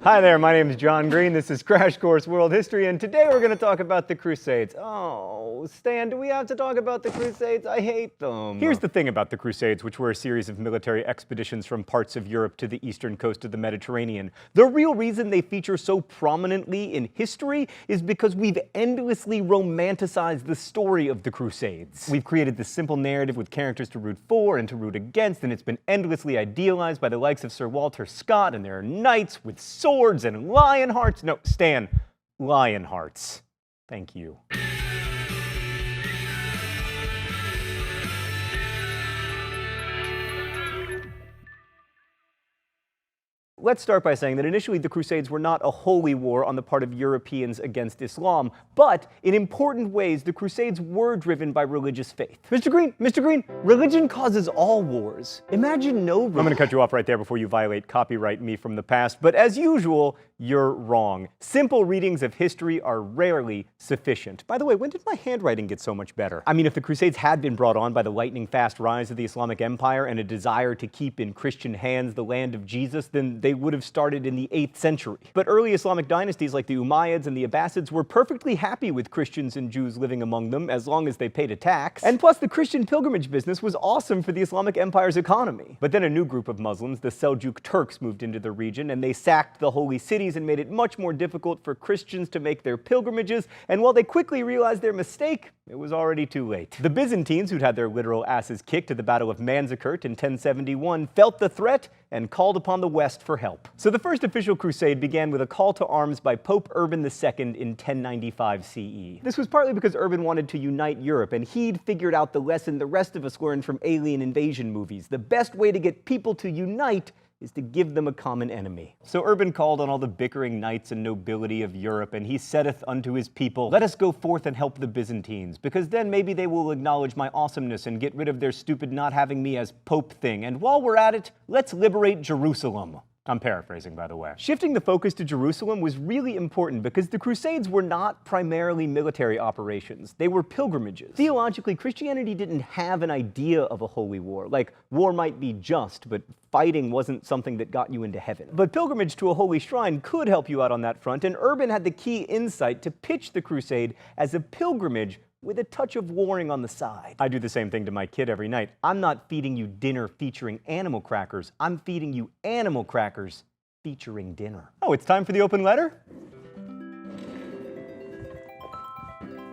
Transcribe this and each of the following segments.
Hi there, my name is John Green. This is Crash Course World History, and today we're going to talk about the Crusades. Oh, Stan, do we have to talk about the Crusades? I hate them. Here's the thing about the Crusades, which were a series of military expeditions from parts of Europe to the eastern coast of the Mediterranean. The real reason they feature so prominently in history is because we've endlessly romanticized the story of the Crusades. We've created this simple narrative with characters to root for and to root against, and it's been endlessly idealized by the likes of Sir Walter Scott, and there are knights with swords and lion hearts. No, Stan, lion hearts. Thank you. Let's start by saying that initially the Crusades were not a holy war on the part of Europeans against Islam, but in important ways the Crusades were driven by religious faith. Mr. Green, religion causes all wars. Imagine no religion. I'm going to cut you off right there before you violate copyright me from the past, but as usual, you're wrong. Simple readings of history are rarely sufficient. By the way, when did my handwriting get so much better? I mean, if the Crusades had been brought on by the lightning-fast rise of the Islamic Empire and a desire to keep in Christian hands the land of Jesus, then they would have started in the 8th century. But early Islamic dynasties like the Umayyads and the Abbasids were perfectly happy with Christians and Jews living among them as long as they paid a tax. And plus, the Christian pilgrimage business was awesome for the Islamic Empire's economy. But then a new group of Muslims, the Seljuk Turks, moved into the region, and they sacked the holy cities and made it much more difficult for Christians to make their pilgrimages, and while they quickly realized their mistake, it was already too late. The Byzantines, who'd had their literal asses kicked at the Battle of Manzikert in 1071, felt the threat and called upon the West for help. So the first official crusade began with a call to arms by Pope Urban II in 1095 CE. This was partly because Urban wanted to unite Europe, and he'd figured out the lesson the rest of us learned from alien invasion movies. The best way to get people to unite is to give them a common enemy. So Urban called on all the bickering knights and nobility of Europe, and he saith unto his people, "Let us go forth and help the Byzantines, because then maybe they will acknowledge my awesomeness and get rid of their stupid not having me as Pope thing. And while we're at it, let's liberate Jerusalem." I'm paraphrasing, by the way. Shifting the focus to Jerusalem was really important because the Crusades were not primarily military operations. They were pilgrimages. Theologically, Christianity didn't have an idea of a holy war. Like, war might be just, but fighting wasn't something that got you into heaven. But pilgrimage to a holy shrine could help you out on that front, and Urban had the key insight to pitch the crusade as a pilgrimage with a touch of warring on the side. I do the same thing to my kid every night. I'm not feeding you dinner featuring animal crackers. I'm feeding you animal crackers featuring dinner. Oh, it's time for the open letter?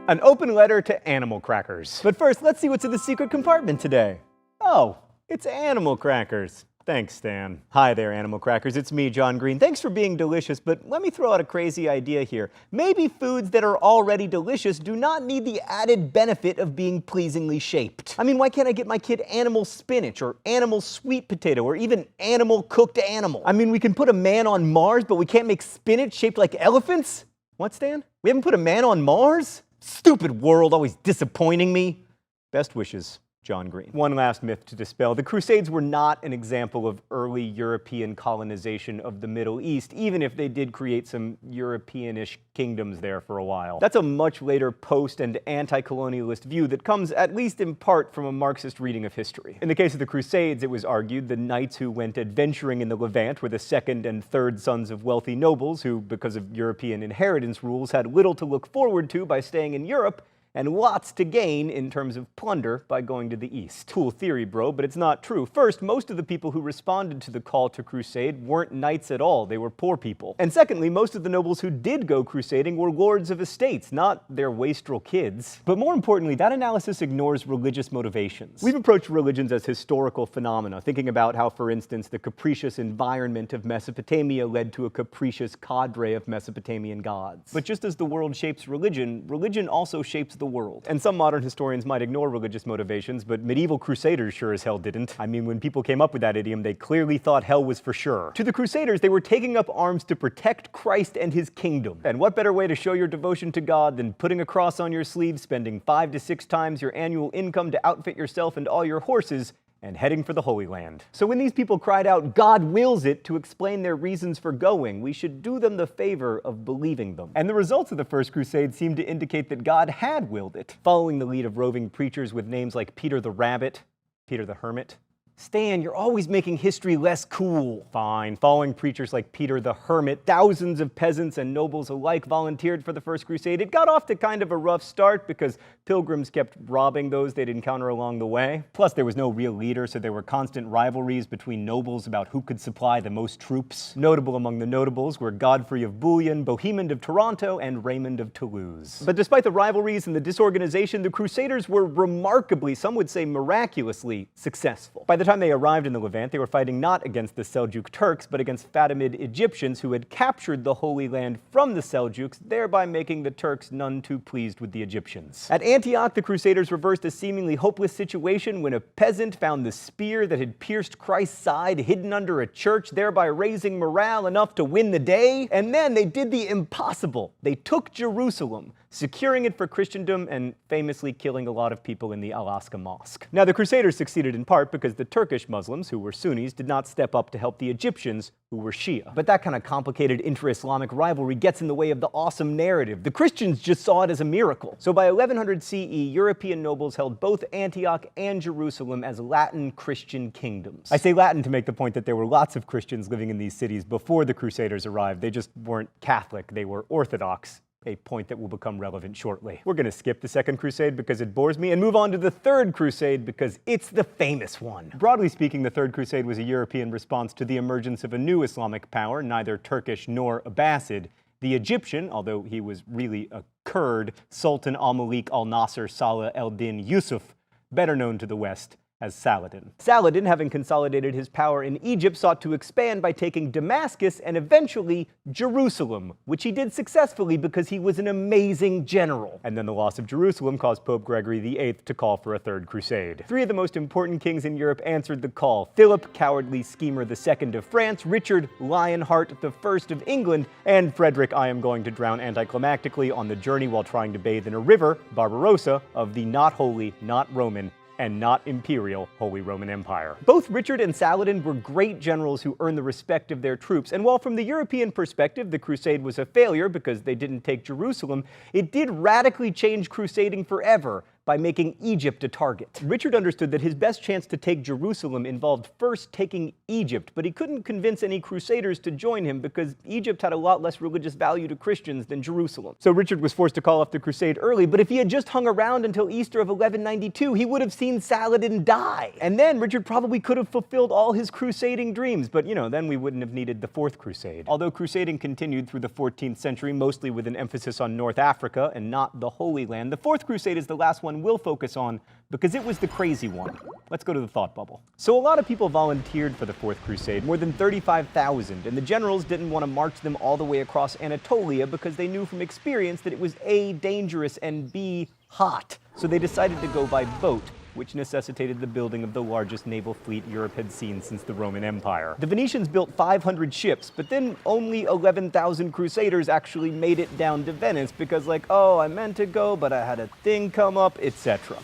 An open letter to animal crackers. But first, let's see what's in the secret compartment today. Oh, it's animal crackers. Thanks, Stan. Hi there, animal crackers. It's me, John Green. Thanks for being delicious, but let me throw out a crazy idea here. Maybe foods that are already delicious do not need the added benefit of being pleasingly shaped. I mean, why can't I get my kid animal spinach or animal sweet potato or even animal cooked animal? I mean, we can put a man on Mars, but we can't make spinach shaped like elephants? What, Stan? We haven't put a man on Mars? Stupid world, always disappointing me. Best wishes, John Green. One last myth to dispel. The Crusades were not an example of early European colonization of the Middle East, even if they did create some European-ish kingdoms there for a while. That's a much later post- and anti-colonialist view that comes, at least in part, from a Marxist reading of history. In the case of the Crusades, it was argued the knights who went adventuring in the Levant were the second and third sons of wealthy nobles who, because of European inheritance rules, had little to look forward to by staying in Europe, and lots to gain in terms of plunder by going to the east. Cool theory, bro, but it's not true. First, most of the people who responded to the call to crusade weren't knights at all. They were poor people. And secondly, most of the nobles who did go crusading were lords of estates, not their wastrel kids. But more importantly, that analysis ignores religious motivations. We've approached religions as historical phenomena, thinking about how, for instance, the capricious environment of Mesopotamia led to a capricious cadre of Mesopotamian gods. But just as the world shapes religion, religion also shapes the world. And some modern historians might ignore religious motivations, but medieval crusaders sure as hell didn't. I mean, when people came up with that idiom, they clearly thought hell was for sure. To the Crusaders, they were taking up arms to protect Christ and his kingdom. And what better way to show your devotion to God than putting a cross on your sleeve, spending 5 to 6 times your annual income to outfit yourself and all your horses, and heading for the Holy Land. So when these people cried out, "God wills it," to explain their reasons for going, we should do them the favor of believing them. And the results of the First Crusade seem to indicate that God had willed it, following the lead of roving preachers with names like Peter the Rabbit, Peter the Hermit, Stan, you're always making history less cool. Fine. Following preachers like Peter the Hermit, thousands of peasants and nobles alike volunteered for the First Crusade. It got off to kind of a rough start because pilgrims kept robbing those they'd encounter along the way. Plus, there was no real leader, so there were constant rivalries between nobles about who could supply the most troops. Notable among the notables were Godfrey of Bouillon, Bohemond of Toronto, and Raymond of Toulouse. But despite the rivalries and the disorganization, the Crusaders were remarkably, some would say miraculously, successful. By the time they arrived in the Levant, they were fighting not against the Seljuk Turks, but against Fatimid Egyptians who had captured the Holy Land from the Seljuks, thereby making the Turks none too pleased with the Egyptians. At Antioch, the Crusaders reversed a seemingly hopeless situation when a peasant found the spear that had pierced Christ's side hidden under a church, thereby raising morale enough to win the day. And then they did the impossible. They took Jerusalem, securing it for Christendom and famously killing a lot of people in the Al-Aqsa Mosque. Now, the Crusaders succeeded in part because the Turkish Muslims, who were Sunnis, did not step up to help the Egyptians, who were Shia. But that kind of complicated inter-Islamic rivalry gets in the way of the awesome narrative. The Christians just saw it as a miracle. So by 1100 CE, European nobles held both Antioch and Jerusalem as Latin Christian kingdoms. I say Latin to make the point that there were lots of Christians living in these cities before the Crusaders arrived. They just weren't Catholic, they were Orthodox. A point that will become relevant shortly. We're going to skip the Second Crusade because it bores me and move on to the Third Crusade because it's the famous one. Broadly speaking, the Third Crusade was a European response to the emergence of a new Islamic power, neither Turkish nor Abbasid. The Egyptian, although he was really a Kurd, Sultan al-Malik al-Nasser Salah el-Din Yusuf, better known to the West as Saladin. Saladin, having consolidated his power in Egypt, sought to expand by taking Damascus and eventually Jerusalem, which he did successfully because he was an amazing general. And then the loss of Jerusalem caused Pope Gregory VIII to call for a Third Crusade. Three of the most important kings in Europe answered the call: Philip, cowardly schemer II of France, Richard, Lionheart I of England, and Frederick, I am going to drown anticlimactically on the journey while trying to bathe in a river, Barbarossa, of the not holy, not Roman, and not imperial Holy Roman Empire. Both Richard and Saladin were great generals who earned the respect of their troops, and while from the European perspective the crusade was a failure because they didn't take Jerusalem, it did radically change crusading forever by making Egypt a target. Richard understood that his best chance to take Jerusalem involved first taking Egypt, but he couldn't convince any crusaders to join him because Egypt had a lot less religious value to Christians than Jerusalem. So Richard was forced to call off the crusade early, but if he had just hung around until Easter of 1192, he would have seen Saladin die. And then Richard probably could have fulfilled all his crusading dreams, but then we wouldn't have needed the Fourth Crusade. Although crusading continued through the 14th century, mostly with an emphasis on North Africa and not the Holy Land, the Fourth Crusade is the last one we'll focus on because it was the crazy one. Let's go to the thought bubble. So a lot of people volunteered for the Fourth Crusade, more than 35,000, and the generals didn't want to march them all the way across Anatolia because they knew from experience that it was A, dangerous, and B, hot. So they decided to go by boat, which necessitated the building of the largest naval fleet Europe had seen since the Roman Empire. The Venetians built 500 ships, but then only 11,000 crusaders actually made it down to Venice because oh, I meant to go, but I had a thing come up, etc.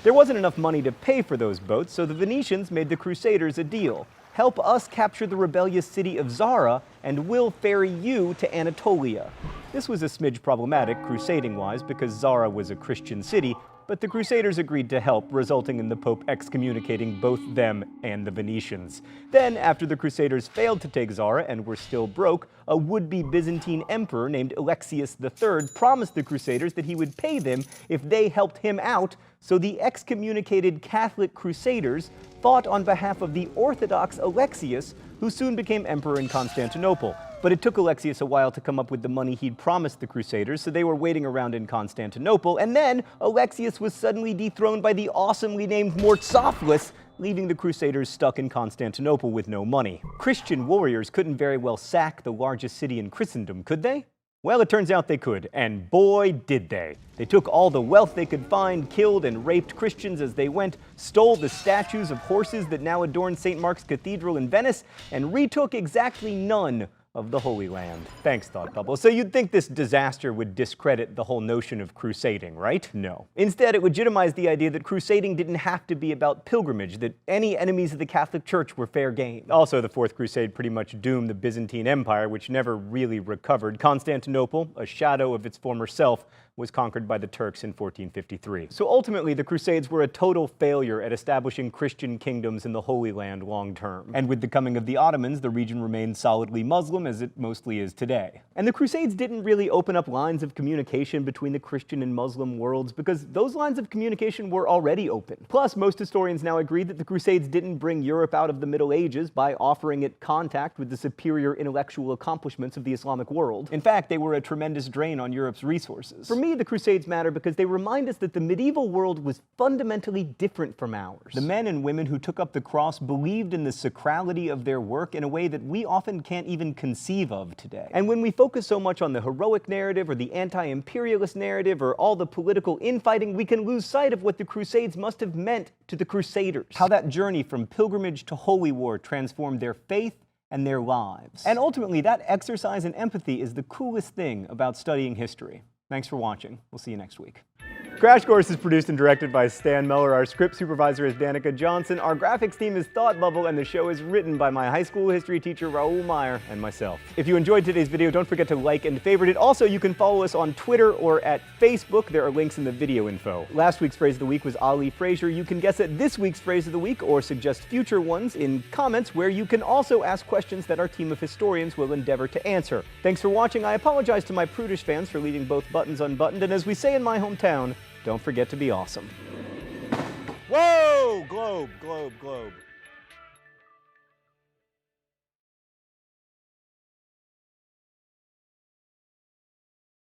There wasn't enough money to pay for those boats, so the Venetians made the crusaders a deal. Help us capture the rebellious city of Zara, and we'll ferry you to Anatolia. This was a smidge problematic, crusading-wise, because Zara was a Christian city, but the Crusaders agreed to help, resulting in the Pope excommunicating both them and the Venetians. Then, after the Crusaders failed to take Zara and were still broke, a would-be Byzantine emperor named Alexius III promised the Crusaders that he would pay them if they helped him out, so the excommunicated Catholic Crusaders fought on behalf of the Orthodox Alexius, who soon became emperor in Constantinople. But it took Alexius a while to come up with the money he'd promised the Crusaders, so they were waiting around in Constantinople, and then Alexius was suddenly dethroned by the awesomely named Murtzophlus, leaving the Crusaders stuck in Constantinople with no money. Christian warriors couldn't very well sack the largest city in Christendom, could they? Well, it turns out they could, and boy did they. They took all the wealth they could find, killed and raped Christians as they went, stole the statues of horses that now adorn St. Mark's Cathedral in Venice, and retook exactly none of the Holy Land. Thanks, Thought Bubble. So you'd think this disaster would discredit the whole notion of crusading, right? No. Instead, it legitimized the idea that crusading didn't have to be about pilgrimage, that any enemies of the Catholic Church were fair game. Also, the Fourth Crusade pretty much doomed the Byzantine Empire, which never really recovered. Constantinople, a shadow of its former self, was conquered by the Turks in 1453. So ultimately, the Crusades were a total failure at establishing Christian kingdoms in the Holy Land long term. And with the coming of the Ottomans, the region remained solidly Muslim, as it mostly is today. And the Crusades didn't really open up lines of communication between the Christian and Muslim worlds, because those lines of communication were already open. Plus, most historians now agree that the Crusades didn't bring Europe out of the Middle Ages by offering it contact with the superior intellectual accomplishments of the Islamic world. In fact, they were a tremendous drain on Europe's resources. For me, the Crusades matter because they remind us that the medieval world was fundamentally different from ours. The men and women who took up the cross believed in the sacrality of their work in a way that we often can't even conceive of today. And when we focus so much on the heroic narrative or the anti-imperialist narrative or all the political infighting, we can lose sight of what the Crusades must have meant to the Crusaders. How that journey from pilgrimage to holy war transformed their faith and their lives. And ultimately, that exercise in empathy is the coolest thing about studying history. Thanks for watching. We'll see you next week. Crash Course is produced and directed by Stan Meller. Our script supervisor is Danica Johnson. Our graphics team is Thought Bubble, and the show is written by my high school history teacher, Raoul Meyer, and myself. If you enjoyed today's video, don't forget to like and favorite it. Also, you can follow us on Twitter or at Facebook. There are links in the video info. Last week's phrase of the week was Ali Frazier. You can guess at this week's phrase of the week or suggest future ones in comments, where you can also ask questions that our team of historians will endeavor to answer. Thanks for watching. I apologize to my prudish fans for leaving both buttons unbuttoned, and as we say in my hometown, don't forget to be awesome. Whoa! Globe, globe, globe.